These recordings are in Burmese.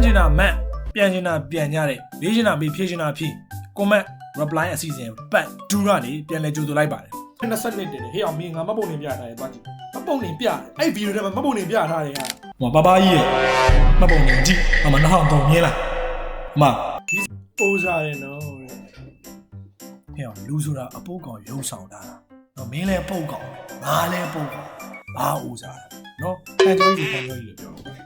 ကျင်တာမှန်ပြန်ကျင်တာပြန်ကြတဲ့လေးကျင်တာမေးဖြည့်ကျင်တာဖြည့် comment reply အစီအစဉ်ပတ်ဒူကနေပြန်လဲကြိုဆိုလိုက်ပါတယ်20နှစ်တည်းဟေ့အောင်မင်းငါမပုံနေပြထားတယ်သွားကြည့်မပုံနေပြအဲ့ဗီဒီယိုထဲမှာမပုံနေပြထားတယ်ဟာဟိုပါပါကြီးရဲ့မပုံနေကြည့်အမနောက်တော့မြင်လားအမဒီပိုးစားရနော်ဟဲ့အောင်လူဆိုတာအပုတ်ကောင်ရုံဆောင်တာနော်မင်းလည်းပုတ်ကောင်ငါလည်းပုတ်ကောင်ဘာဦးစားနော်ခံကြွေးကြီးခံကြွေးကြီးလို့ပြော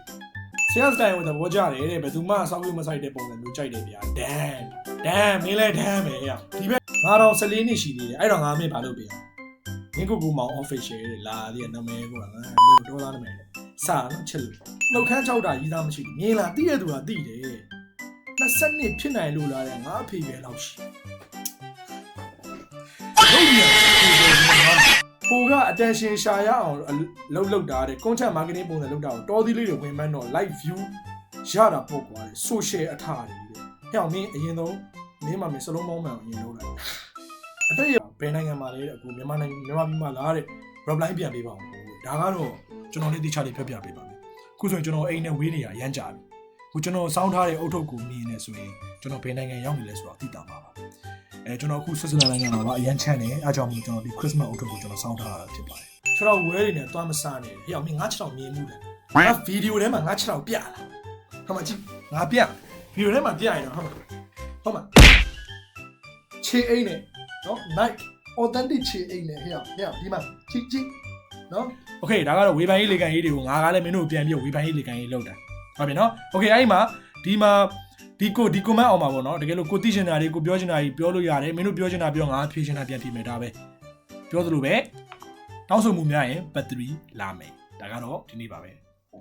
ဆရာစတိုင်ဝင်တော့ကြတယ်တဲ့ဘယ်သူမှအဆောက်အဦမဆိုင်တဲ့ပုံစံမျိုးကြိုက်တယ်ဗျာဒန်မင်းလည်းဒန်ပဲဟဲ့ဒီဘက်ငါတော့14နှစ်ရှိသေးတယ်အဲ့တော့ငါမင်းဘာလုပ်ပြမင်းကိုမောင် official တွေလာတဲ့နာမည်ကငါလို့ဒေါ်လာနာမည်စာနော်ချစ်လို့နှုတ်ခမ်း6တာရေးသားမရှိဘူးမြင်လားသိရသူကသိတယ်20နှစ်ဖြစ်နိုင်လို့လားတဲ့ငါအဖေပဲလောက်ရှိဟိုက attention ရှာရအောင်လောက်တာတဲ့ content marketing ပုံစံလောက်တာကိုတော်သီးလေးတွေဝင်မှန်းတော့ live view ရတာပေါ့ကွာ social အထာတွေတဲ့ဟဲ့အောင်မင်းအရင်ဆုံးမင်းမစလုံးမောင်းမှန်အရင်လုပ်လိုက်အတက်ရဘယ်နိုင်ငံမှာလဲတဲ့အခုမြန်မာပြည်မှာလားတဲ့ reply ပြန်ပေးပါဦးဒါကတော့ကျွန်တော်လေးတိကျလေးဖျက်ပြပေးပါမယ်အခုဆိုရင်ကျွန်တော်အိမ်နဲ့ဝေးနေရရမ်းကြပြီအခုကျွန်တော်စောင်းထားတဲ့ အုတ်ထုပ်ကိုမြင်နေဆိုရင်ကျွန်တော်ဘယ်နိုင်ငံရောက်နေလဲဆိုတော့သိတာပါကျွန်တော်အခုဆွစ်ဇာလန်နိုင်ငံမှာအရန်ချမ်းတယ်အားကြောင့်မို့ကျွန်တော်ဒီ Christmas အုတ်ထုပ်ကိုကျွန်တော်စောင်းထားတာဖြစ်ပါတယ်ကျွန်တော်ဝဲနေနဲ့သွားမစားနေဟေ့အောင်မင်းငါးချောင်မြင်မှုလားငါဗီဒီယိုထဲမှာငါးချောင်ပြလာဟောမကြည့်ငါပြဗီဒီယိုထဲမှာပြရတော့ဟုတ်မှာခြေအိမ်နဲ့နော် Nike authentic ခြေအိမ်နဲ့ဟေ့ဒီမှာကြည့်နော် Okay ဒါကတော့ဝေဖန်ရေးလေကန်ရေးတွေကိုငါကလည်းမင်းတို့ပြန်ပြီးဝေဖန်ရေးလေကန်ရေးလုပ်တာဟုတ်ပြီနော် Okay အဲ့ဒီမှာဒီ comment အောင်ပါပေါ့နော်တကယ်လို့ကိုသိချင်တာတွေကိုပြောချင်တာကြီးပြောလို့ရတယ်မင်းတို့ပြောချင်တာပြောငါဖြေချင်တာပြန်ဖြေမယ်ဒါပဲပြောသလိုပဲတောင်းဆိုမှုများရင် battery လာမယ်ဒါကတော့ဒီနေ့ပါပဲ